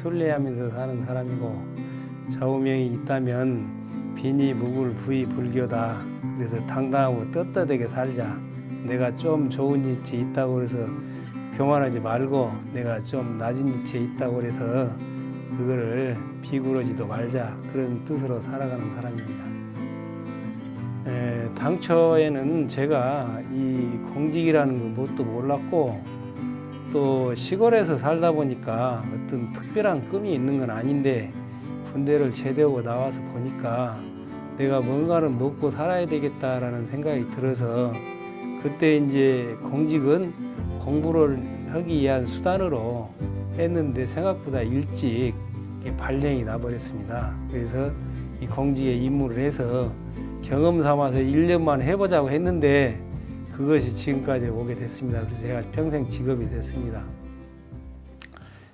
순례하면서 사는 사람이고 좌우명이 있다면 빈이 묵을 부이 불교다. 그래서 당당하고 떳떳하게 살자. 내가 좀 좋은 위치에 있다고 해서 교만하지 말고 내가 좀 낮은 위치에 있다고 해서 그거를 비굴하지도 말자. 그런 뜻으로 살아가는 사람입니다. 당초에는 제가 이 공직이라는 것도 몰랐고 또 시골에서 살다 보니까 어떤 특별한 꿈이 있는 건 아닌데 군대를 제대하고 나와서 보니까 내가 뭔가는 먹고 살아야 되겠다라는 생각이 들어서 그때 이제 공직은 공부를 하기 위한 수단으로 했는데 생각보다 일찍 발령이 나버렸습니다. 그래서 이 공직에 입문을 해서 경험 삼아서 1년만 해보자고 했는데 그것이 지금까지 오게 됐습니다. 그래서 제가 평생 직업이 됐습니다.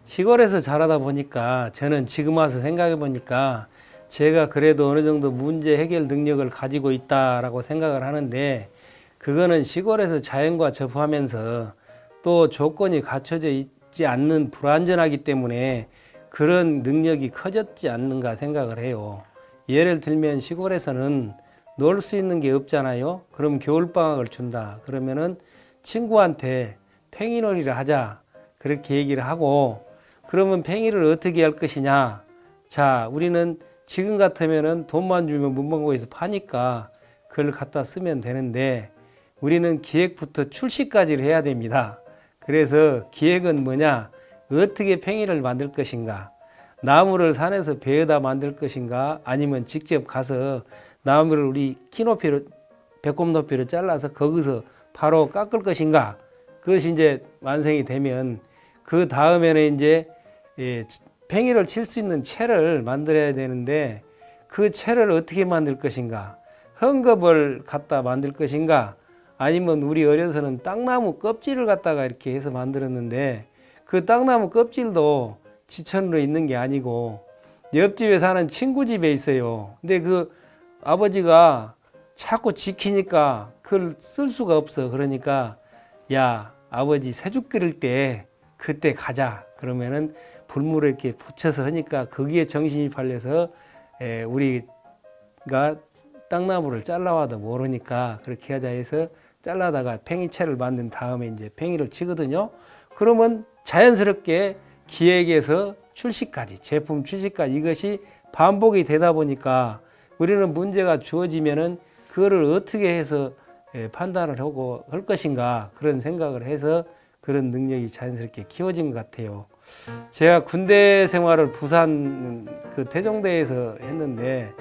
시골에서 자라다 보니까 저는 지금 와서 생각해 보니까 제가 그래도 어느 정도 문제 해결 능력을 가지고 있다라고 생각을 하는데 그거는 시골에서 자연과 접하면서 또 조건이 갖춰져 있지 않는 불완전하기 때문에 그런 능력이 커졌지 않는가 생각을 해요. 예를 들면 시골에서는 놀 수 있는 게 없잖아요. 그럼 겨울방학을 준다. 그러면은 친구한테 팽이놀이를 하자. 그렇게 얘기를 하고 그러면 팽이를 어떻게 할 것이냐. 자, 우리는 지금 같으면은 돈만 주면 문방구에서 파니까 그걸 갖다 쓰면 되는데 우리는 기획부터 출시까지를 해야 됩니다. 그래서 기획은 뭐냐? 어떻게 팽이를 만들 것인가? 나무를 산에서 베어다 만들 것인가? 아니면 직접 가서 나무를 우리 키 높이로, 배꼽 높이로 잘라서 거기서 바로 깎을 것인가? 그것이 이제 완성이 되면 그 다음에는 이제 팽이를 칠 수 있는 채를 만들어야 되는데 그 채를 어떻게 만들 것인가? 헝겊을 갖다 만들 것인가? 아니면 우리 어려서는 땅나무 껍질을 갖다가 이렇게 해서 만들었는데 그 땅나무 껍질도 지천으로 있는 게 아니고 옆집에 사는 친구 집에 있어요. 근데 그 아버지가 자꾸 지키니까 그걸 쓸 수가 없어. 그러니까 야, 아버지 새죽 끓일 때 그때 가자. 그러면은 불물을 이렇게 붙여서 하니까 거기에 정신이 팔려서 우리가 땅나무를 잘라와도 모르니까 그렇게 하자 해서 잘라다가 팽이채를 만든 다음에 이제 팽이를 치거든요. 그러면 자연스럽게 기획에서 출시까지, 제품 출시까지 이것이 반복이 되다 보니까 우리는 문제가 주어지면은 그거를 어떻게 해서 판단을 하고 할 것인가 그런 생각을 해서 그런 능력이 자연스럽게 키워진 것 같아요. 제가 군대 생활을 부산 그 태종대에서 했는데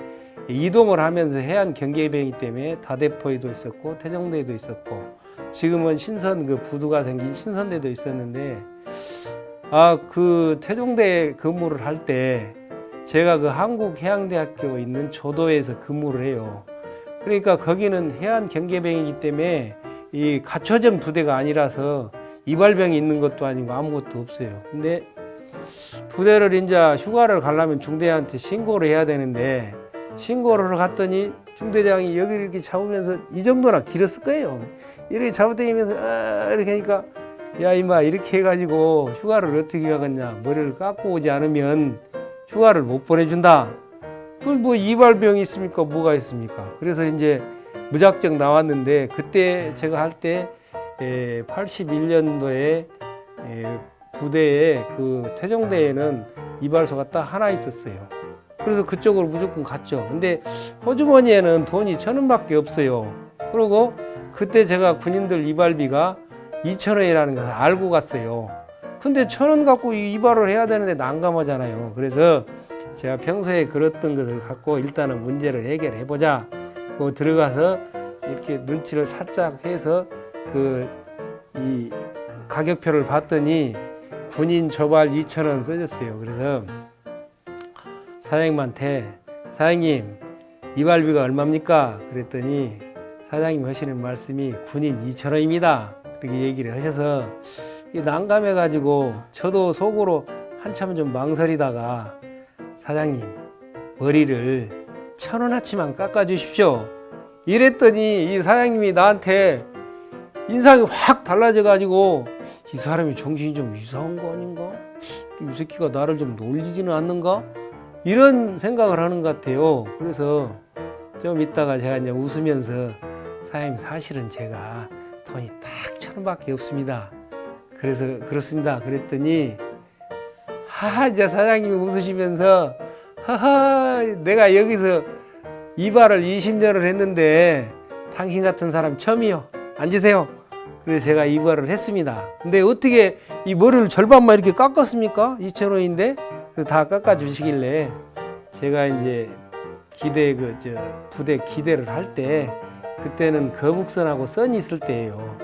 이동을 하면서 해안 경계병이기 때문에 다대포에도 있었고 태종대에도 있었고 지금은 신선 그 부두가 생긴 신선대도 있었는데 그 태종대에 근무를 할 때 제가 그 한국해양대학교 있는 조도에서 근무를 해요. 그러니까 거기는 해안 경계병이기 때문에 이 갖춰진 부대가 아니라서 이발병이 있는 것도 아니고 아무것도 없어요. 근데 부대를 이제 휴가를 가려면 중대한테 신고를 해야 되는데 신고를 갔더니 중대장이 여기를 이렇게 잡으면서 이 정도나 길었을 거예요. 이렇게 잡아당기면서 이렇게 하니까 야 이마 이렇게 해가지고 휴가를 어떻게 가겠냐. 머리를 깎고 오지 않으면 휴가를 못 보내준다. 그 뭐 이발병이 있습니까? 뭐가 있습니까? 그래서 이제 무작정 나왔는데 그때 제가 할 때 81년도에 부대에 그 태종대에는 이발소가 딱 하나 있었어요. 그래서 그쪽으로 무조건 갔죠. 근데 호주머니에는 돈이 1,000원밖에 없어요. 그리고 그때 제가 군인들 이발비가 2,000원이라는 것을 알고 갔어요. 근데 1,000원 갖고 이발을 해야 되는데 난감하잖아요. 그래서 제가 평소에 그랬던 것을 갖고 일단은 문제를 해결해 보자. 들어가서 이렇게 눈치를 살짝 해서 이 가격표를 봤더니 군인 조발 2,000원 써졌어요. 그래서 사장님한테 사장님 이발비가 얼마입니까? 그랬더니 사장님 하시는 말씀이 군인 2,000원입니다. 그렇게 얘기를 하셔서 난감해 가지고 저도 속으로 한참 좀 망설이다가 사장님 머리를 1,000원어치만 깎아 주십시오. 이랬더니 이 사장님이 나한테 인상이 확 달라져 가지고 이 사람이 정신이 좀 이상한 거 아닌가? 이 새끼가 나를 좀 놀리지는 않는가? 이런 생각을 하는 것 같아요. 그래서 좀 이따가 제가 이제 웃으면서 사장님 사실은 제가 돈이 딱 1,000원밖에 없습니다. 그래서 그렇습니다. 그랬더니 이제 사장님이 웃으시면서 내가 여기서 이발을 20년을 했는데 당신 같은 사람 처음이요. 앉으세요. 그래서 제가 이발을 했습니다. 근데 어떻게 이 머리를 절반만 이렇게 깎았습니까? 2,000원인데 그래서 다 깎아 주시길래 제가 이제 부대 기대를 할 때 그때는 거북선하고 선이 있을 때예요.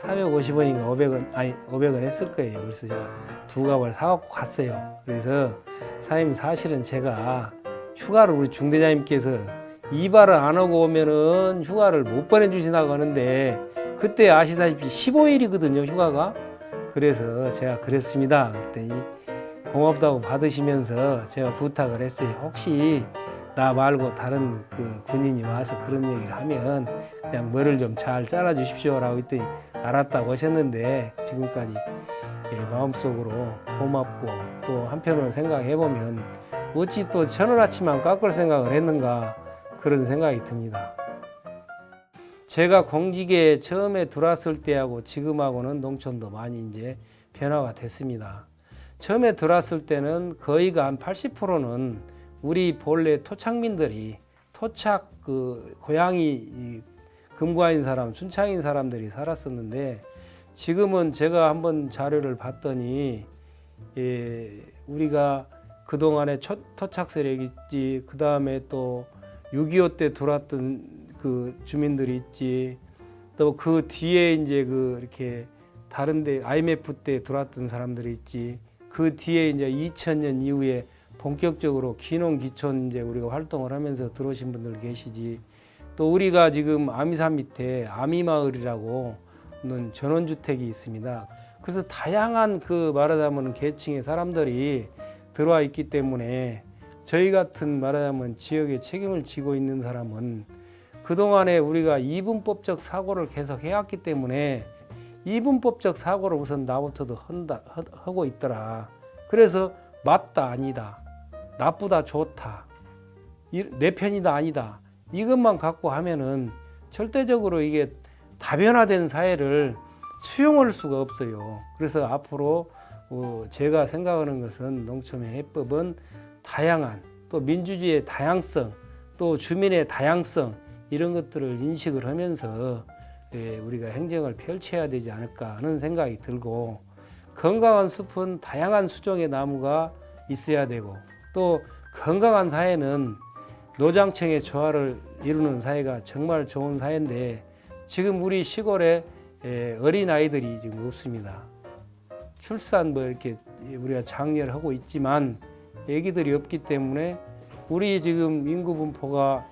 450원인가 500원 했을 거예요. 그래서 제가 2갑을 사갖고 갔어요. 그래서 사장님 사실은 제가 휴가를 우리 중대장님께서 이발을 안 하고 오면은 휴가를 못 보내주신다고 하는데 그때 아시다시피 15일이거든요 휴가가. 그래서 제가 그랬습니다. 그랬더니 고맙다고 받으시면서 제가 부탁을 했어요. 혹시 나 말고 다른 그 군인이 와서 그런 얘기를 하면 그냥 머리를 좀 잘 잘라 주십시오 라고 했더니 알았다고 하셨는데 지금까지 마음속으로 고맙고 또 한편으로 생각해 보면 어찌 또 천원아치만 깎을 생각을 했는가 그런 생각이 듭니다. 제가 공직에 처음에 들어왔을 때하고 지금하고는 농촌도 많이 이제 변화가 됐습니다. 처음에 들어왔을 때는 거의가 한 80%는 우리 본래 토착민들이 토착 그 고향이 금과인 사람, 순창인 사람들이 살았었는데 지금은 제가 한번 자료를 봤더니 우리가 그동안에 토착 세력이 있지, 그 다음에 또 6.25 때 들어왔던 그 주민들이 있지, 또 그 뒤에 이제 그 이렇게 다른데 IMF 때 들어왔던 사람들이 있지, 그 뒤에 이제 2000년 이후에 본격적으로 기농기촌 이제 우리가 활동을 하면서 들어오신 분들 계시지. 또 우리가 지금 아미산 밑에 아미마을이라고 는 전원주택이 있습니다. 그래서 다양한 그 말하자면 계층의 사람들이 들어와 있기 때문에 저희 같은 말하자면 지역에 책임을 지고 있는 사람은 그동안에 우리가 이분법적 사고를 계속 해왔기 때문에 이분법적 사고를 우선 나부터도 하고 있더라. 그래서 맞다 아니다, 나쁘다 좋다, 내 편이다 아니다, 이것만 갖고 하면은 절대적으로 이게 다변화된 사회를 수용할 수가 없어요. 그래서 앞으로 제가 생각하는 것은 농촌의 해법은 다양한, 또 민주주의의 다양성, 또 주민의 다양성, 이런 것들을 인식을 하면서 우리가 행정을 펼쳐야 되지 않을까 하는 생각이 들고, 건강한 숲은 다양한 수종의 나무가 있어야 되고, 또 건강한 사회는 노장층의 조화를 이루는 사회가 정말 좋은 사회인데 지금 우리 시골에 어린 아이들이 지금 없습니다. 출산 뭐 이렇게 우리가 장려하고 있지만 아기들이 없기 때문에 우리 지금 인구 분포가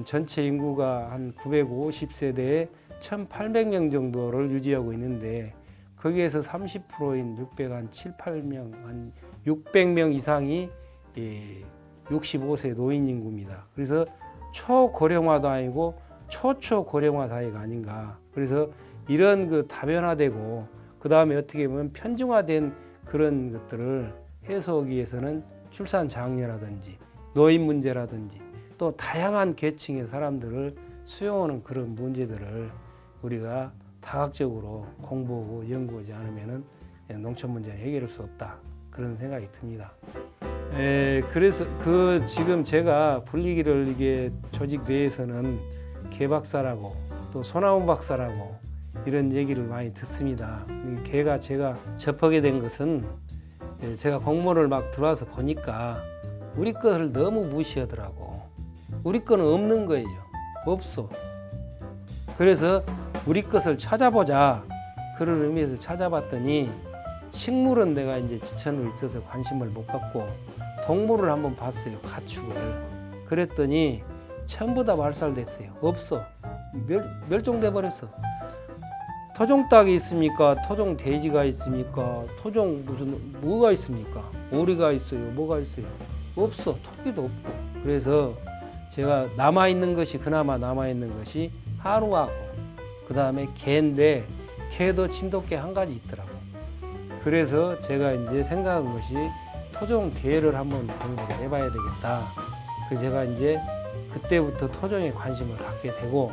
전체 인구가 한 950세대에 1,800명 정도를 유지하고 있는데 거기에서 30%인 608명, 한 600명 이상이 65세 노인 인구입니다. 그래서 초고령화도 아니고 초초고령화 사회가 아닌가. 그래서 이런 그 다변화되고 그 다음에 어떻게 보면 편중화된 그런 것들을 해소하기 위해서는 출산 장려라든지 노인 문제라든지 또 다양한 계층의 사람들을 수용하는 그런 문제들을 우리가 다각적으로 공부하고 연구하지 않으면은 농촌 문제는 해결할 수 없다. 그런 생각이 듭니다. 그래서 지금 제가 불리기를 이게 조직 내에서는 개박사라고 또 소나무 박사라고 이런 얘기를 많이 듣습니다. 개가 제가 접하게 된 것은 제가 공무원을 막 들어와서 보니까 우리 것을 너무 무시하더라고. 우리 거는 없는 거예요. 없어. 그래서 우리 것을 찾아보자. 그런 의미에서 찾아봤더니 식물은 내가 이제 지천으로 있어서 관심을 못 갖고 동물을 한번 봤어요. 가축을. 그랬더니 전부 다 말살됐어요. 없어. 멸종돼 버렸어. 토종 닭이 있습니까? 토종 돼지가 있습니까? 토종 뭐가 있습니까? 오리가 있어요. 뭐가 있어요? 없어. 토끼도 없고. 그래서 제가 그나마 남아있는 것이 하루하고 그 다음에 개인데 개도 진돗개 한 가지 있더라고. 그래서 제가 이제 생각한 것이 토종 대회를 한번 공부를 해봐야 되겠다. 그래서 제가 이제 그때부터 토종에 관심을 갖게 되고,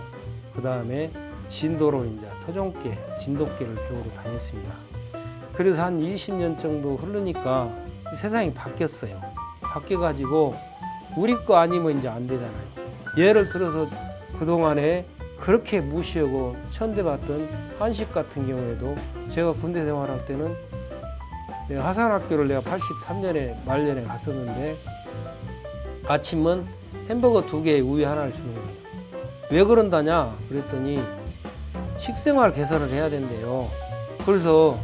그 다음에 진도로 이제 토종계, 진돗개를 배우러 다녔습니다. 그래서 한 20년 정도 흐르니까 세상이 바뀌었어요. 바뀌어가지고 우리 거 아니면 이제 안 되잖아요. 예를 들어서 그동안에 그렇게 무시하고 천대받던 한식 같은 경우에도 제가 군대 생활할 때는 내가 하산학교를 내가 83년에 말년에 갔었는데 아침은 햄버거 2개에 우유 하나를 주는 거예요. 왜 그런다냐 그랬더니 식생활 개선을 해야 된대요. 그래서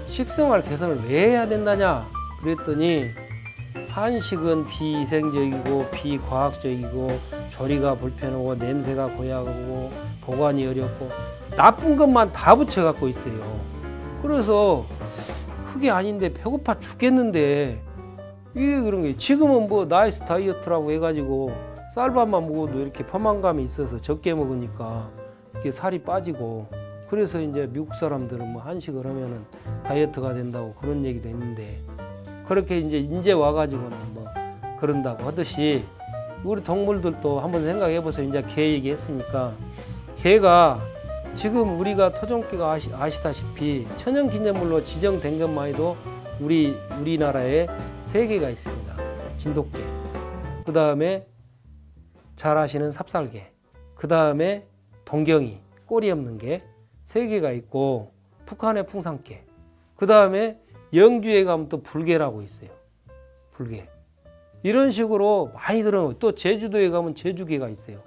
식생활 개선을 왜 해야 된다냐 그랬더니 한식은 비위생적이고 비과학적이고 조리가 불편하고 냄새가 고약하고 보관이 어렵고 나쁜 것만 다 붙여갖고 있어요. 그래서 그게 아닌데 배고파 죽겠는데 이게 그런 게 지금은 뭐 나이스 다이어트라고 해가지고 쌀밥만 먹어도 이렇게 포만감이 있어서 적게 먹으니까 이렇게 살이 빠지고, 그래서 이제 미국 사람들은 뭐 한식을 하면은 다이어트가 된다고 그런 얘기도 있는데, 그렇게 이제 와가지고는 뭐 그런다고 하듯이 우리 동물들도 한번 생각해 보세요. 이제 개 얘기했으니까 개가 지금 우리가 토종개가 아시다시피 천연기념물로 지정된 것만 해도 우리나라에 3개가 있습니다. 진돗개, 그 다음에 잘 아시는 삽살개, 그 다음에 동경이 꼬리 없는 개 3개가 있고, 북한의 풍산개, 그 다음에 영주에 가면 또 불개라고 있어요. 불개. 이런 식으로 많이 들어요. 또 제주도에 가면 제주개가 있어요.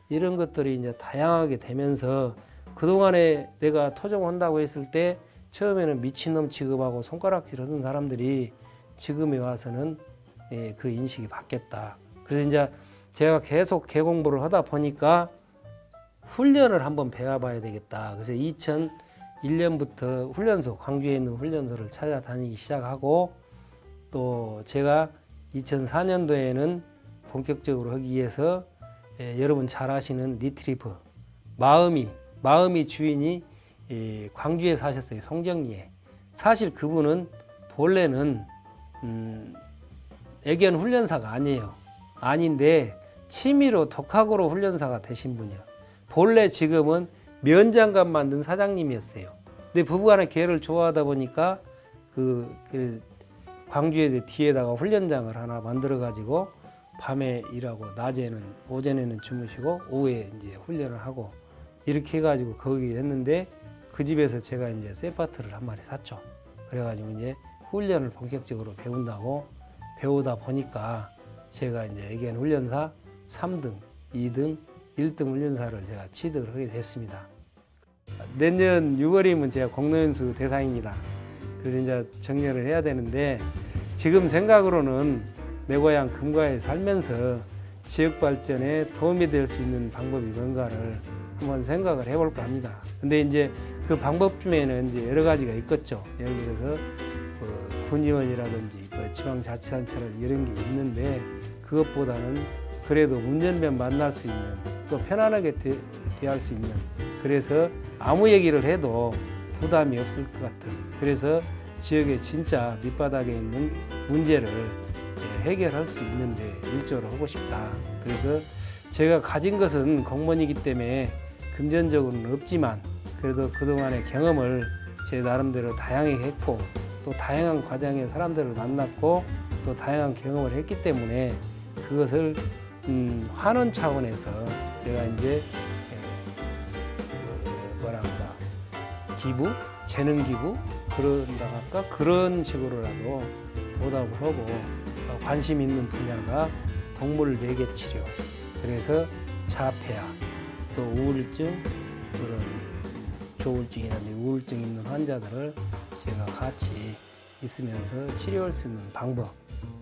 이런 것들이 이제 다양하게 되면서 그동안에 내가 토종한다고 했을 때 처음에는 미친놈 취급하고 손가락질 하던 사람들이 지금에 와서는 그 인식이 바뀌었다. 그래서 이제 제가 계속 개 공부를 하다 보니까 훈련을 한번 배워봐야 되겠다. 그래서 2001년부터 훈련소, 광주에 있는 훈련소를 찾아다니기 시작하고, 또 제가 2004년도에는 본격적으로 하기 위해서 여러분 잘 아시는 리트리버 마음이 주인이 광주에 사셨어요. 송정리에. 사실 그분은 본래는 애견 훈련사가 아니에요. 아닌데 취미로 독학으로 훈련사가 되신 분이야. 본래 지금은 면장갑 만든 사장님이었어요. 근데 부부간에 개를 좋아하다 보니까 그 광주에 뒤에다가 훈련장을 하나 만들어 가지고 밤에 일하고 오전에는 주무시고 오후에 이제 훈련을 하고 이렇게 해가지고 거기 했는데, 그 집에서 제가 이제 세파트를 한 마리 샀죠. 그래가지고 이제 훈련을 본격적으로 배우다 보니까 제가 이제 애견 훈련사 3등, 2등, 1등 훈련사를 제가 취득을 하게 됐습니다. 내년 6월이면 제가 공로연수 대상입니다. 그래서 이제 정렬을 해야 되는데, 지금 생각으로는 내 고향 금과에 살면서 지역 발전에 도움이 될 수 있는 방법이 뭔가를 한번 생각을 해볼까 합니다. 근데 이제 그 방법 중에는 이제 여러 가지가 있겠죠. 예를 들어서 군의원이라든지 지방자치단체를 이런 게 있는데, 그것보다는 그래도 운전면 만날 수 있는, 또 편안하게 대할 수 있는, 그래서 아무 얘기를 해도 부담이 없을 것 같은, 그래서 지역의 진짜 밑바닥에 있는 문제를 해결할 수 있는데 일조를 하고 싶다. 그래서 제가 가진 것은 공무원이기 때문에 금전적으로는 없지만 그래도 그동안의 경험을 제 나름대로 다양하게 했고, 또 다양한 과정의 사람들을 만났고 또 다양한 경험을 했기 때문에 그것을 환원 차원에서 제가 이제 기부, 재능 기부 그런다 할까, 그런 식으로라도 보답을 하고, 관심 있는 분야가 동물 매개 치료, 그래서 자폐아, 또 우울증, 그런 조울증이라든지 우울증 있는 환자들을 제가 같이 있으면서 치료할 수 있는 방법,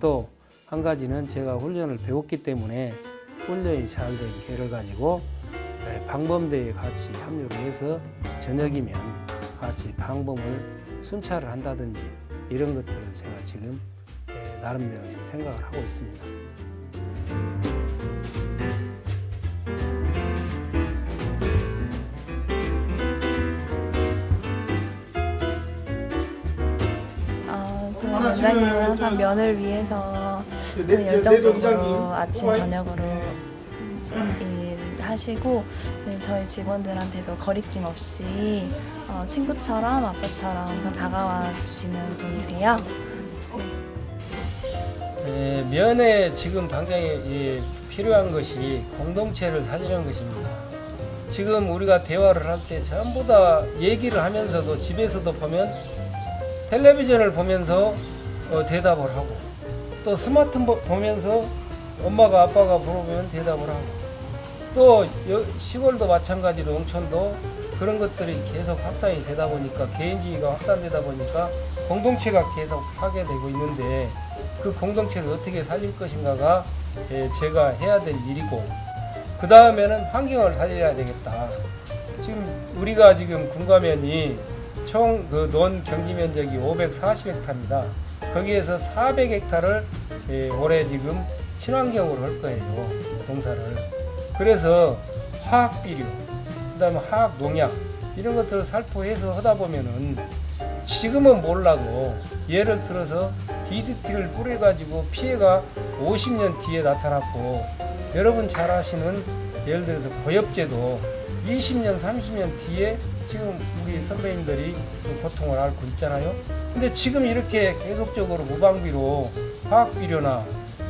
또 한 가지는 제가 훈련을 배웠기 때문에 훈련이 잘 된 개를 가지고 방범대에 같이 합류를 해서 저녁이면 같이 방범을 순찰을 한다든지 이런 것들을 제가 지금 나름대로 생각을 하고 있습니다. 원장님은 항상 면을 위해서 열정적으로 아침 저녁으로 일하시고 저희 직원들한테도 거리낌 없이 친구처럼 아빠처럼 항상 다가와 주시는 분이세요. 면에 지금 당장에 필요한 것이 공동체를 살리는 것입니다. 지금 우리가 대화를 할 때 전부 다 얘기를 하면서도 집에서도 보면 텔레비전을 보면서 대답을 하고 또 스마트폰 보면서 엄마가 아빠가 물어보면 대답을 하고 또 시골도 마찬가지로 농촌도 그런 것들이 계속 확산이 되다 보니까 개인주의가 확산되다 보니까 공동체가 계속 파괴되고 있는데 그 공동체를 어떻게 살릴 것인가가 제가 해야 될 일이고 그 다음에는 환경을 살려야 되겠다. 지금 우리가 지금 군가면이 총 그 논 경지 면적이 540헥타입니다. 거기에서 400헥타를 올해 지금 친환경으로 할 거예요. 농사를. 그래서 화학 비료, 그다음에 화학 농약 이런 것들을 살포해서 하다 보면은 지금은 몰라도 예를 들어서 DDT를 뿌려가지고 피해가 50년 뒤에 나타났고 여러분 잘 아시는 예를 들어서 고엽제도 20년, 30년 뒤에 지금 우리 선배님들이 고통을 앓고 있잖아요. 근데 지금 이렇게 계속적으로 무방비로 화학비료나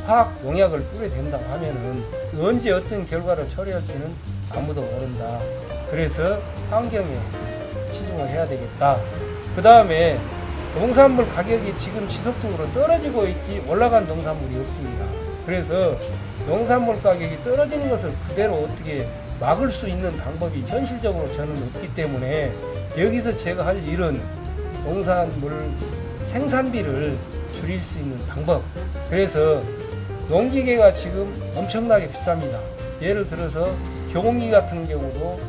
화학 농약을 뿌려야 된다고 하면은 언제 어떤 결과를 초래할지는 아무도 모른다. 그래서 환경에 치중을 해야 되겠다. 그 다음에 농산물 가격이 지금 지속적으로 떨어지고 있지 올라간 농산물이 없습니다. 그래서 농산물 가격이 떨어지는 것을 그대로 어떻게 막을 수 있는 방법이 현실적으로 저는 없기 때문에 여기서 제가 할 일은 농산물 생산비를 줄일 수 있는 방법. 그래서 농기계가 지금 엄청나게 비쌉니다. 예를 들어서 경운기 같은 경우도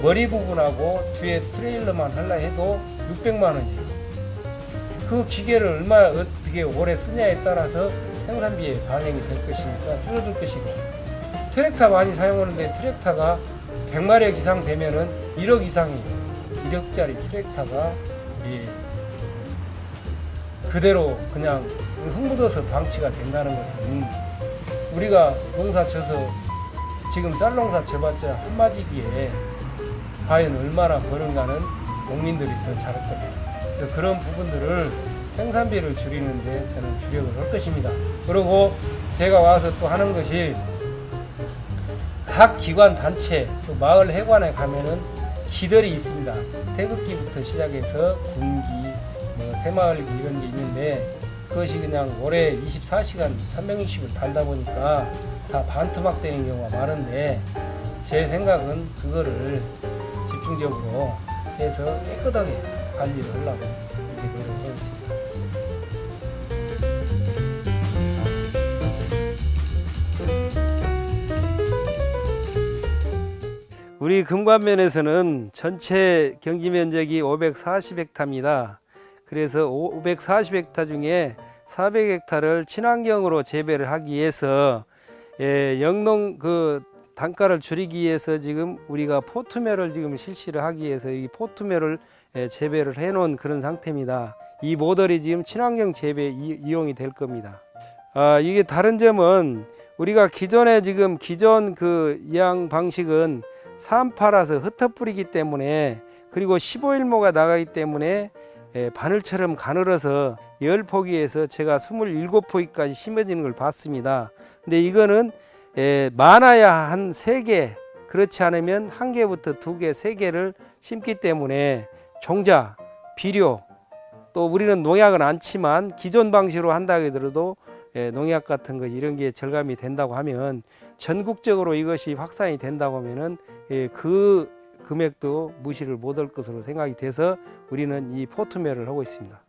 머리 부분하고 뒤에 트레일러만 하려 해도 600만 원이에요. 그 기계를 얼마 어떻게 오래 쓰냐에 따라서 생산비에 반영이 될 것이니까 줄어들 것이고 트랙터 많이 사용하는데 트랙터가 100마력 이상 되면은 1억 이상이에요. 1억짜리 트랙터가 그대로 그냥 흥묻어서 방치가 된다는 것은 우리가 농사 쳐서 지금 쌀농사 쳐봤자 한마디기에 과연 얼마나 버는가는 농민들이 더 잘할 겁니다. 그래서 그런 부분들을 생산비를 줄이는데 저는 주력을 할 것입니다. 그리고 제가 와서 또 하는 것이 각 기관 단체 또 마을 회관에 가면은 기들이 있습니다. 태극기부터 시작해서 군기, 새마을기 이런 게 있는데 그것이 그냥 올해 24시간 360을 달다 보니까 다 반토막 되는 경우가 많은데 제 생각은 그거를 집중적으로 해서 깨끗하게 관리를 하려고 이렇게 노력을 하고 있습니다. 우리 금관면에서는 전체 경지 면적이 540헥타입니다. 그래서 540헥타 중에 400헥타를 친환경으로 재배를 하기 위해서 영농 그 단가를 줄이기 위해서 지금 우리가 포트멸을 지금 실시를 하기 위해서 이 포트멸을 재배를 해 놓은 그런 상태입니다. 이 모델이 지금 친환경 재배 이용이 될 겁니다. 이게 다른 점은 우리가 기존에 지금 기존 그 이양 방식은 산파라서 흩어뿌리기 때문에 그리고 15일모가 나가기 때문에 바늘처럼 가늘어서 10포기에서 제가 27포기까지 심어지는 걸 봤습니다. 근데 이거는 많아야 한 3개, 그렇지 않으면 1개부터 2개, 3개를 심기 때문에 종자, 비료, 또 우리는 농약은 않지만 기존 방식으로 한다 하더라도 농약 같은 거 이런 게 절감이 된다고 하면 전국적으로 이것이 확산이 된다고 하면은 그 금액도 무시를 못할 것으로 생각이 돼서 우리는 이 포트멸을 하고 있습니다.